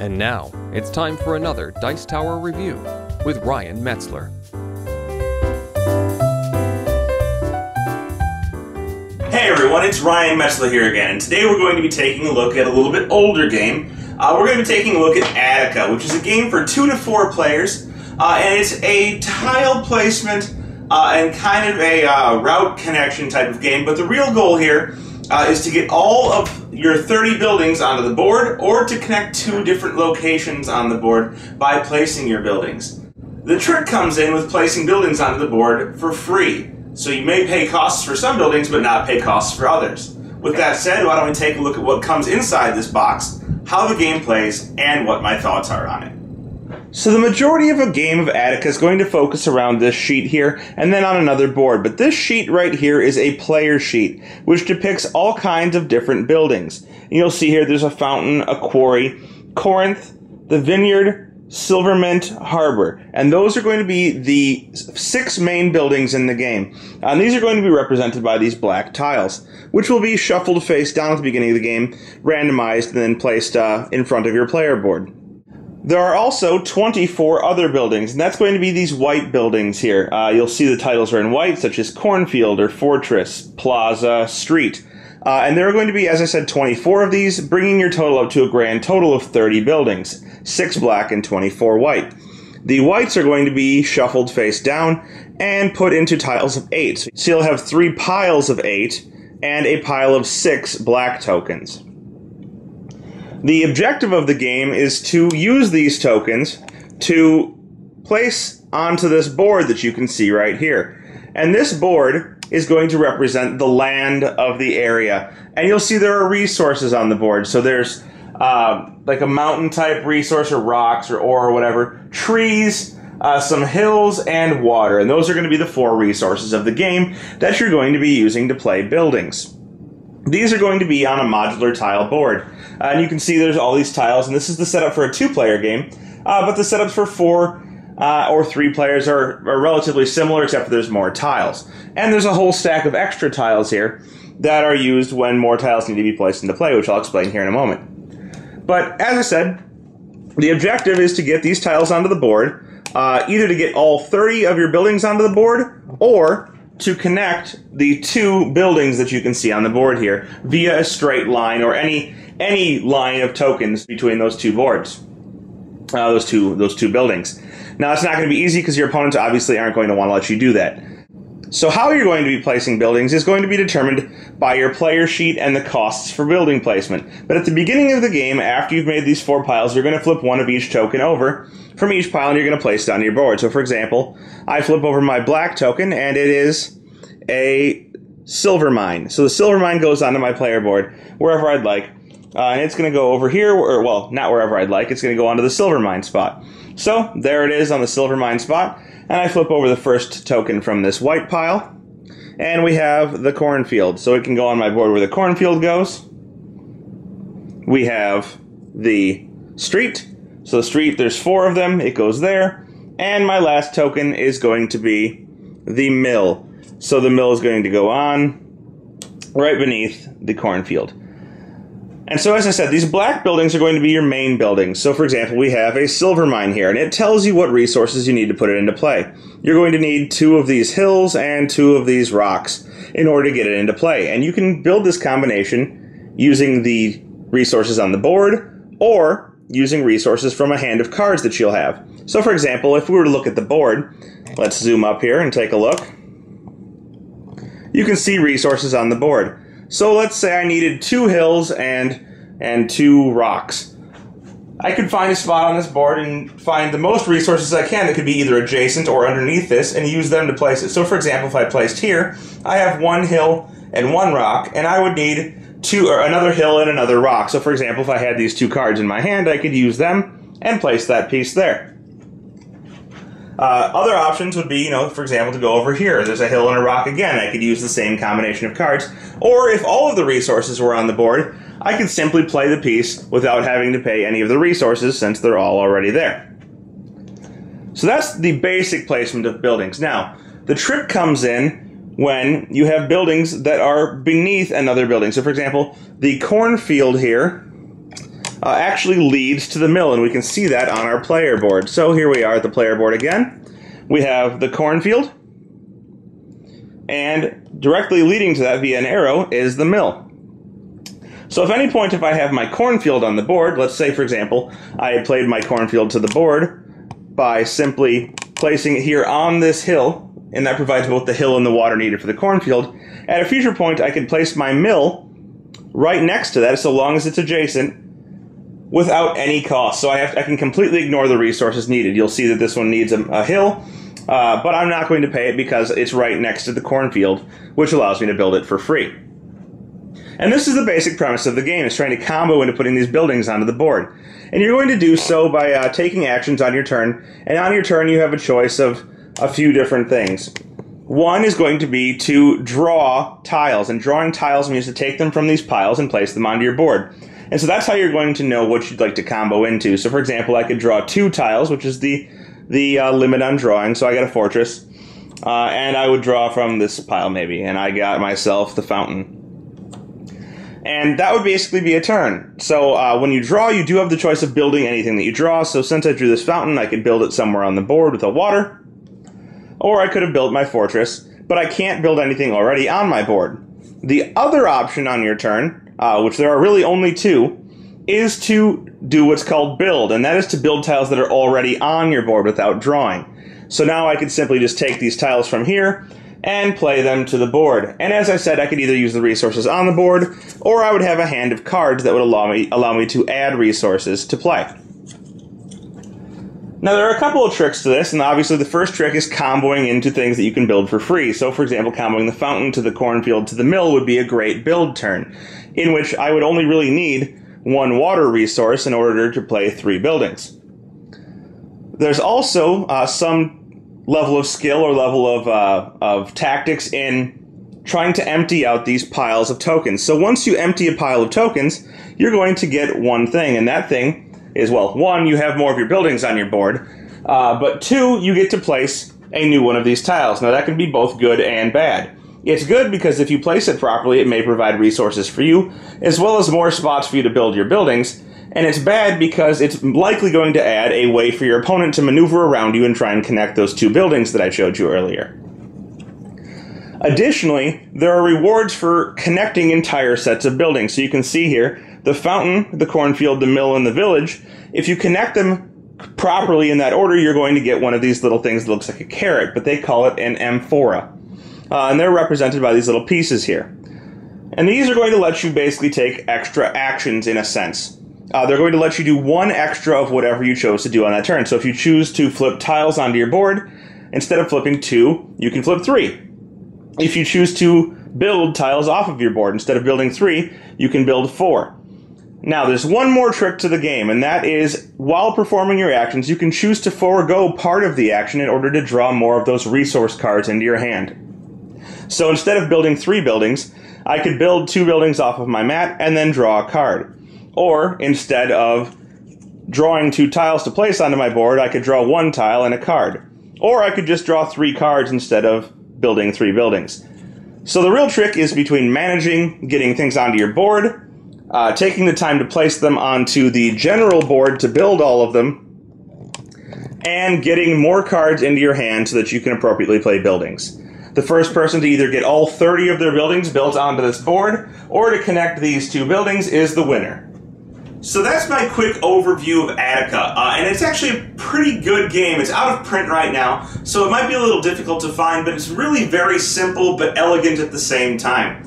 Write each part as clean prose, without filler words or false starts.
And now, it's time for another Dice Tower review with Ryan Metzler. Hey everyone, it's Ryan Metzler here again, and today we're going to be taking a look at a little bit older game. We're going to be taking a look at Attika, which is a game for 2 to 4 players, and it's a tile placement and kind of a route connection type of game, but the real goal here is to get all of your 30 buildings onto the board, or to connect 2 different locations on the board by placing your buildings. The trick comes in with placing buildings onto the board for free. So you may pay costs for some buildings, but not pay costs for others. With that said, why don't we take a look at what comes inside this box, how the game plays, and what my thoughts are on it. So the majority of a game of Attika is going to focus around this sheet here, and then on another board. But this sheet right here is a player sheet, which depicts all kinds of different buildings. And you'll see here there's a fountain, a quarry, Corinth, the vineyard, Silvermint, Harbor, and those are going to be the 6 main buildings in the game. And these are going to be represented by these black tiles, which will be shuffled face down at the beginning of the game, randomized, and then placed in front of your player board. There are also 24 other buildings, and that's going to be these white buildings here. You'll see the titles are in white, such as Cornfield or Fortress, Plaza, Street. And there are going to be, as I said, 24 of these, bringing your total up to a grand total of 30 buildings, 6 black and 24 white. The whites are going to be shuffled face down and put into tiles of 8. So you'll have 3 piles of 8 and a pile of 6 black tokens. The objective of the game is to use these tokens to place onto this board that you can see right here. And this board is going to represent the land of the area. And you'll see there are resources on the board. So there's like a mountain type resource, or rocks, or ore, or whatever, trees, some hills, and water. And those are going to be the 4 resources of the game that you're going to be using to play buildings. These are going to be on a modular tile board. And you can see there's all these tiles, and this is the setup for a 2-player game. But the setups for 4 or 3 players are relatively similar, except for there's more tiles. And there's a whole stack of extra tiles here that are used when more tiles need to be placed into play, which I'll explain here in a moment. But as I said, the objective is to get these tiles onto the board, either to get all 30 of your buildings onto the board, or to connect the 2 buildings that you can see on the board here via a straight line, or any line of tokens between those 2 boards, those two buildings. Now, it's not going to be easy because your opponents obviously aren't going to want to let you do that. So how you're going to be placing buildings is going to be determined by your player sheet and the costs for building placement. But at the beginning of the game, after you've made these 4 piles, you're going to flip 1 of each token over from each pile, and you're going to place it on your board. So for example, I flip over my black token, and it is a silver mine. So the silver mine goes onto my player board wherever I'd like. And it's going to go over here, or well, not wherever I'd like, it's going to go onto the silver mine spot. So there it is on the silver mine spot, and I flip over the first token from this white pile, and we have the cornfield. So it can go on my board where the cornfield goes. We have the street. So the street, there's 4 of them, it goes there. And my last token is going to be the mill. So the mill is going to go on right beneath the cornfield. And so, as I said, these black buildings are going to be your main buildings. So, for example, we have a silver mine here, and it tells you what resources you need to put it into play. You're going to need 2 of these hills and 2 of these rocks in order to get it into play. And you can build this combination using the resources on the board, or using resources from a hand of cards that you'll have. So, for example, if we were to look at the board, let's zoom up here and take a look. You can see resources on the board. So let's say I needed 2 hills and 2 rocks. I could find a spot on this board and find the most resources I can that could be either adjacent or underneath this, and use them to place it. So for example, if I placed here, I have 1 hill and 1 rock, and I would need 2 or another hill and another rock. So for example, if I had these 2 cards in my hand, I could use them and place that piece there. Other options would be, for example, to go over here. There's a hill and a rock again. I could use the same combination of cards. Or if all of the resources were on the board, I could simply play the piece without having to pay any of the resources, since they're all already there. So that's the basic placement of buildings. Now, the trick comes in when you have buildings that are beneath another building. So for example, the cornfield here, actually leads to the mill, and we can see that on our player board. So here we are at the player board again. We have the cornfield, and directly leading to that via an arrow is the mill. So if any point if I have my cornfield on the board, let's say for example I had played my cornfield to the board by simply placing it here on this hill, and that provides both the hill and the water needed for the cornfield. At a future point, I can place my mill right next to that, so long as it's adjacent, without any cost. So I can completely ignore the resources needed. You'll see that this one needs a hill, but I'm not going to pay it because it's right next to the cornfield, which allows me to build it for free. And this is the basic premise of the game, is trying to combo into putting these buildings onto the board. And you're going to do so by taking actions on your turn, and on your turn you have a choice of a few different things. One is going to be to draw tiles, and drawing tiles means to take them from these piles and place them onto your board. And so that's how you're going to know what you'd like to combo into. So for example, I could draw 2 tiles, which is the limit on drawing, so I got a fortress, and I would draw from this pile maybe, and I got myself the fountain. And that would basically be a turn. So when you draw, you do have the choice of building anything that you draw. So since I drew this fountain, I could build it somewhere on the board with the water. Or I could have built my fortress, but I can't build anything already on my board. The other option on your turn, which there are really only 2, is to do what's called build. And that is to build tiles that are already on your board without drawing. So now I could simply just take these tiles from here and play them to the board. And as I said, I could either use the resources on the board, or I would have a hand of cards that would allow me to add resources to play. Now there are a couple of tricks to this, and obviously the first trick is comboing into things that you can build for free. So for example, comboing the fountain to the cornfield to the mill would be a great build turn, in which I would only really need 1 water resource in order to play 3 buildings. There's also some level of skill or level of tactics in trying to empty out these piles of tokens. So once you empty a pile of tokens, you're going to get one thing, and that thing is, well, 1, you have more of your buildings on your board, but 2, you get to place a new one of these tiles. Now that can be both good and bad. It's good because if you place it properly, it may provide resources for you, as well as more spots for you to build your buildings. And it's bad because it's likely going to add a way for your opponent to maneuver around you and try and connect those 2 buildings that I showed you earlier. Additionally, there are rewards for connecting entire sets of buildings. So you can see here, the fountain, the cornfield, the mill, and the village. If you connect them properly in that order, you're going to get one of these little things that looks like a carrot, but they call it an amphora. And they're represented by these little pieces here. And these are going to let you basically take extra actions in a sense. They're going to let you do 1 extra of whatever you chose to do on that turn. So if you choose to flip tiles onto your board, instead of flipping 2, you can flip 3. If you choose to build tiles off of your board, instead of building 3, you can build 4. Now, there's one more trick to the game, and that is, while performing your actions, you can choose to forego part of the action in order to draw more of those resource cards into your hand. So instead of building 3 buildings, I could build 2 buildings off of my mat and then draw a card. Or, instead of drawing 2 tiles to place onto my board, I could draw 1 tile and a card. Or I could just draw 3 cards instead of building 3 buildings. So the real trick is between managing getting things onto your board, taking the time to place them onto the general board to build all of them, and getting more cards into your hand so that you can appropriately play buildings. The first person to either get all 30 of their buildings built onto this board, or to connect these 2 buildings, is the winner. So that's my quick overview of Attika, and it's actually a pretty good game. It's out of print right now, so it might be a little difficult to find, but it's really very simple but elegant at the same time.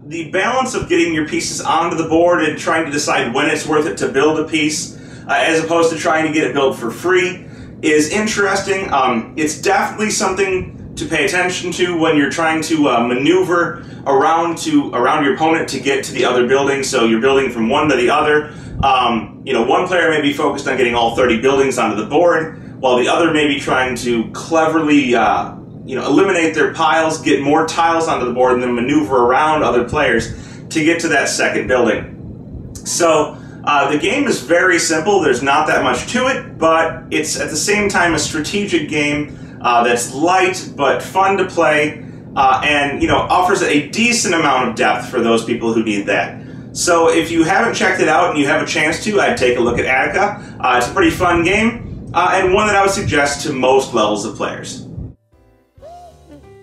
The balance of getting your pieces onto the board and trying to decide when it's worth it to build a piece, as opposed to trying to get it built for free, is interesting. It's definitely something to pay attention to when you're trying to maneuver around your opponent to get to the other building. So you're building from one to the other. One player may be focused on getting all 30 buildings onto the board, while the other may be trying to cleverly eliminate their piles, get more tiles onto the board, and then maneuver around other players to get to that second building. So the game is very simple. There's not that much to it, but it's at the same time a strategic game that's light but fun to play, and offers a decent amount of depth for those people who need that. So if you haven't checked it out and you have a chance to, I'd take a look at Attika. It's a pretty fun game, and one that I would suggest to most levels of players.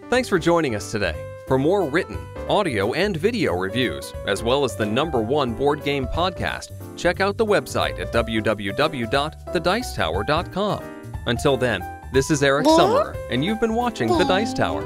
Thanks for joining us today. For more written, audio, and video reviews, as well as the #1 board game podcast, check out the website at www.thedicetower.com. Until then, this is Eric Summerer, and you've been watching The Dice Tower.